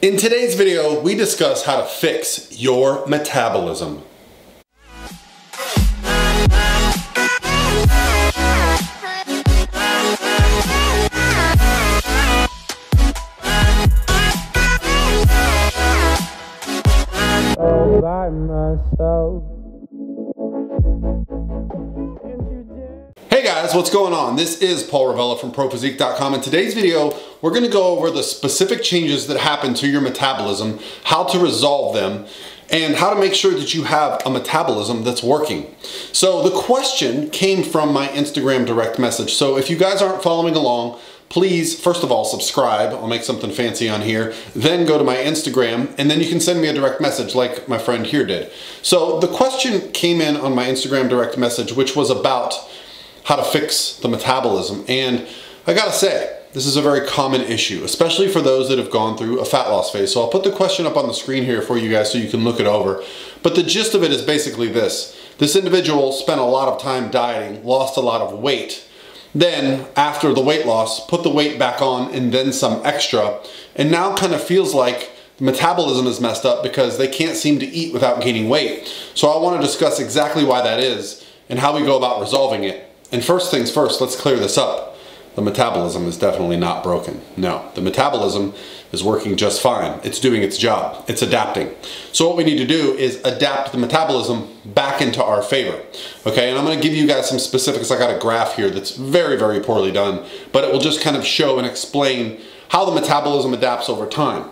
In today's video, we discuss how to fix your metabolism. By myself. Hey guys, what's going on? This is Paul Ravella from ProPhysique.com. In today's video, we're going to go over the specific changes that happen to your metabolism, how to resolve them, and how to make sure that you have a metabolism that's working. So the question came from my Instagram direct message. So if you guys aren't following along, please, first of all, subscribe. I'll make something fancy on here. Then go to my Instagram, and then you can send me a direct message like my friend here did. So the question came in on my Instagram direct message, which was about how to fix the metabolism. And I gotta say, this is a very common issue, especially for those that have gone through a fat loss phase. So I'll put the question up on the screen here for you guys so you can look it over. But the gist of it is basically this. This individual spent a lot of time dieting, lost a lot of weight. Then, after the weight loss, put the weight back on and then some extra, and now kind of feels like the metabolism is messed up because they can't seem to eat without gaining weight. So I want to discuss exactly why that is and how we go about resolving it. And first things first, let's clear this up. The metabolism is definitely not broken. No, the metabolism is working just fine. It's doing its job. It's adapting. So what we need to do is adapt the metabolism back into our favor. Okay, and I'm gonna give you guys some specifics. I got a graph here that's very, very poorly done, but it will just kind of show and explain how the metabolism adapts over time.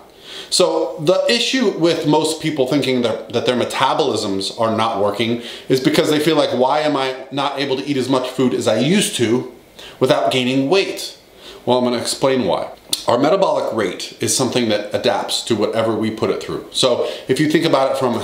So the issue with most people thinking that their metabolisms are not working is because they feel like, why am I not able to eat as much food as I used to without gaining weight? Well, I'm going to explain why. Our metabolic rate is something that adapts to whatever we put it through. So if you think about it from an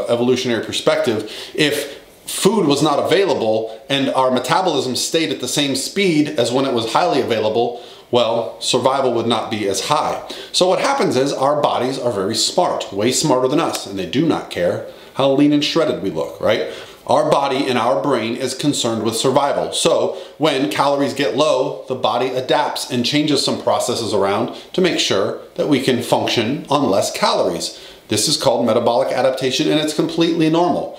evolutionary perspective, if food was not available and our metabolism stayed at the same speed as when it was highly available, well, survival would not be as high. So what happens is our bodies are very smart, way smarter than us, and they do not care how lean and shredded we look, right? Our body and our brain is concerned with survival. So when calories get low, the body adapts and changes some processes around to make sure that we can function on less calories. This is called metabolic adaptation, and it's completely normal.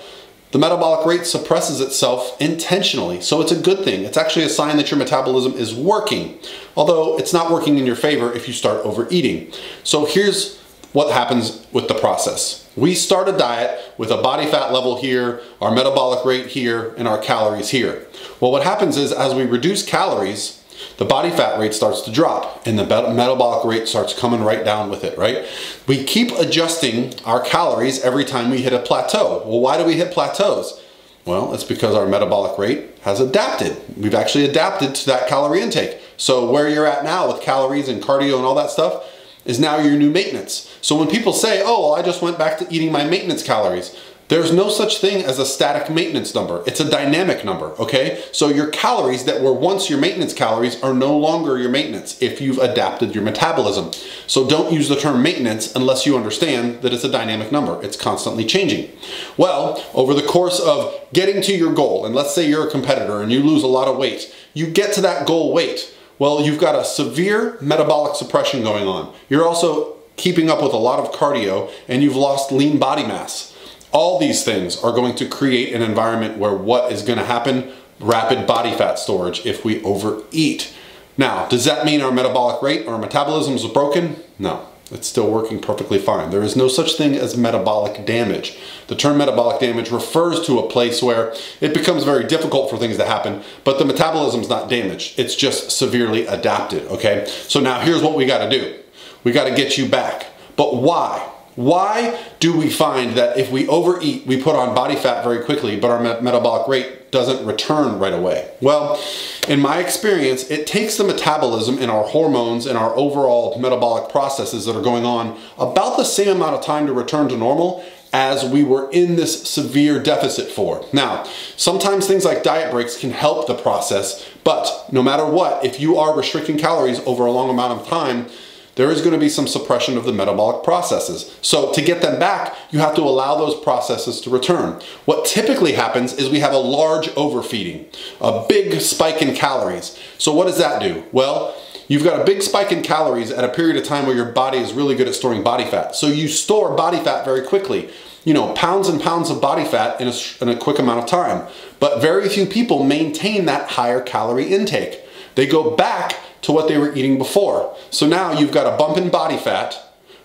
The metabolic rate suppresses itself intentionally, so it's a good thing. It's actually a sign that your metabolism is working, although it's not working in your favor if you start overeating. So here's what happens with the process. We start a diet with a body fat level here, our metabolic rate here, and our calories here. Well, what happens is as we reduce calories, the body fat rate starts to drop and the metabolic rate starts coming right down with it, right? We keep adjusting our calories every time we hit a plateau. Well, why do we hit plateaus? Well, it's because our metabolic rate has adapted. We've actually adapted to that calorie intake. So where you're at now with calories and cardio and all that stuff is now your new maintenance. So when people say, oh, well, I just went back to eating my maintenance calories, there's no such thing as a static maintenance number. It's a dynamic number, okay? So your calories that were once your maintenance calories are no longer your maintenance if you've adapted your metabolism. So don't use the term maintenance unless you understand that it's a dynamic number. It's constantly changing. Well, over the course of getting to your goal, and let's say you're a competitor and you lose a lot of weight, you get to that goal weight. Well, you've got a severe metabolic suppression going on. You're also keeping up with a lot of cardio and you've lost lean body mass. All these things are going to create an environment where what is going to happen? Rapid body fat storage if we overeat. Now, does that mean our metabolic rate or our metabolism is broken? No, it's still working perfectly fine. There is no such thing as metabolic damage. The term metabolic damage refers to a place where it becomes very difficult for things to happen, but the metabolism is not damaged. It's just severely adapted, okay? So now here's what we got to do. We got to get you back. But why? Why do we find that if we overeat, we put on body fat very quickly, but our metabolic rate doesn't return right away? Well, in my experience, it takes the metabolism and our hormones and our overall metabolic processes that are going on about the same amount of time to return to normal as we were in this severe deficit for. Now, sometimes things like diet breaks can help the process, but no matter what, if you are restricting calories over a long amount of time, there is going to be some suppression of the metabolic processes. So to get them back, you have to allow those processes to return. What typically happens is we have a large overfeeding, a big spike in calories. So what does that do? Well, you've got a big spike in calories at a period of time where your body is really good at storing body fat. So you store body fat very quickly. You know, pounds and pounds of body fat in a quick amount of time. But very few people maintain that higher calorie intake. They go back to what they were eating before. So now you've got a bump in body fat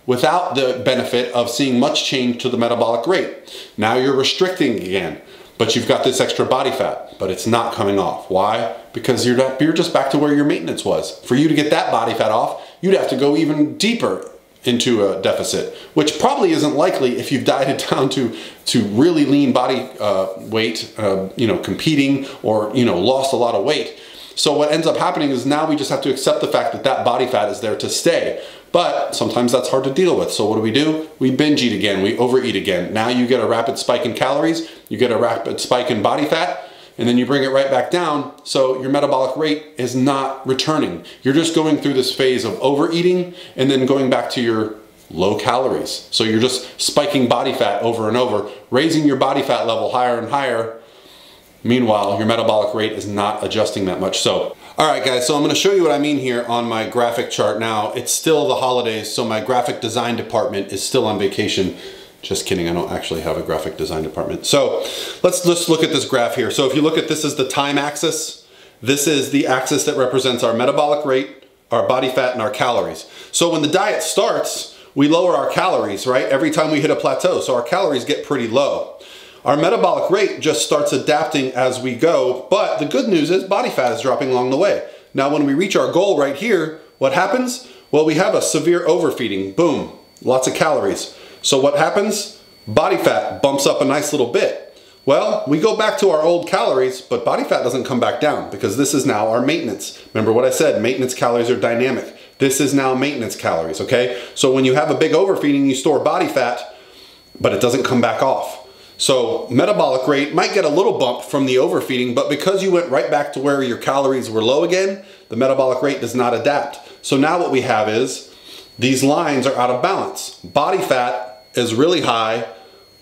without the benefit of seeing much change to the metabolic rate. Now you're restricting again, but you've got this extra body fat, but it's not coming off. Why? Because you're just back to where your maintenance was. For you to get that body fat off, you'd have to go even deeper into a deficit, which probably isn't likely if you've dieted down to really lean body weight, you know, competing, or, you know, lost a lot of weight. So what ends up happening is now we just have to accept the fact that that body fat is there to stay. But sometimes that's hard to deal with. So what do? We binge eat again, we overeat again. Now you get a rapid spike in calories, you get a rapid spike in body fat, and then you bring it right back down. So your metabolic rate is not returning. You're just going through this phase of overeating and then going back to your low calories. So you're just spiking body fat over and over, raising your body fat level higher and higher. Meanwhile, your metabolic rate is not adjusting that much. So, all right guys, so I'm gonna show you what I mean here on my graphic chart now. It's still the holidays, so my graphic design department is still on vacation. Just kidding, I don't actually have a graphic design department. So let's look at this graph here. So if you look at this is the time axis. This is the axis that represents our metabolic rate, our body fat, and our calories. So when the diet starts, we lower our calories, right? Every time we hit a plateau, so our calories get pretty low. Our metabolic rate just starts adapting as we go, but the good news is body fat is dropping along the way. Now when we reach our goal right here, what happens? Well, we have a severe overfeeding, boom, lots of calories. So what happens? Body fat bumps up a nice little bit. Well, we go back to our old calories, but body fat doesn't come back down because this is now our maintenance. Remember what I said, maintenance calories are dynamic. This is now maintenance calories, okay? So when you have a big overfeeding, you store body fat, but it doesn't come back off. So metabolic rate might get a little bump from the overfeeding, but because you went right back to where your calories were low again, the metabolic rate does not adapt. So now what we have is these lines are out of balance. Body fat is really high,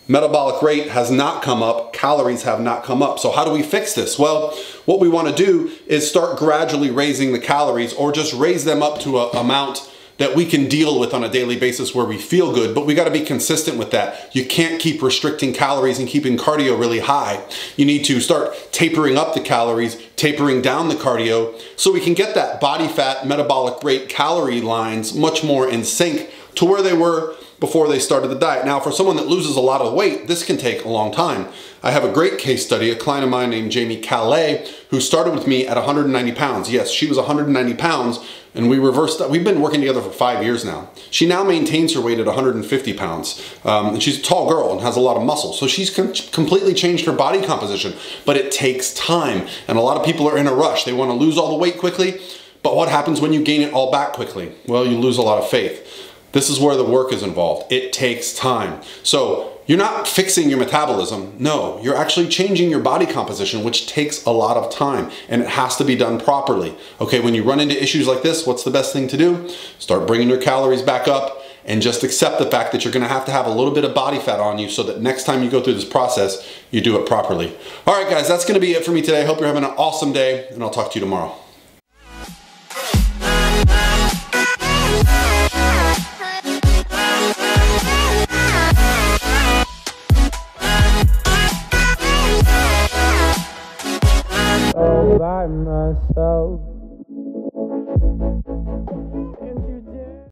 metabolic rate has not come up, calories have not come up. So how do we fix this? Well, what we want to do is start gradually raising the calories, or just raise them up to an amount that we can deal with on a daily basis where we feel good, but we got to be consistent with that. You can't keep restricting calories and keeping cardio really high. You need to start tapering up the calories, tapering down the cardio, so we can get that body fat, metabolic rate, calorie lines much more in sync to where they were before they started the diet. Now, for someone that loses a lot of weight, this can take a long time. I have a great case study, a client of mine named Jamie Calais, who started with me at 190 pounds. Yes, she was 190 pounds, and we reversed that. We've been working together for 5 years now. She now maintains her weight at 150 pounds. And she's a tall girl and has a lot of muscle. So she's completely changed her body composition, but it takes time. And a lot of people are in a rush. They want to lose all the weight quickly, but what happens when you gain it all back quickly? Well, you lose a lot of faith. This is where the work is involved. It takes time. So you're not fixing your metabolism. No, you're actually changing your body composition, which takes a lot of time, and it has to be done properly. Okay, when you run into issues like this, what's the best thing to do? Start bringing your calories back up and just accept the fact that you're gonna have to have a little bit of body fat on you so that next time you go through this process, you do it properly. All right, guys, that's gonna be it for me today. I hope you're having an awesome day, and I'll talk to you tomorrow.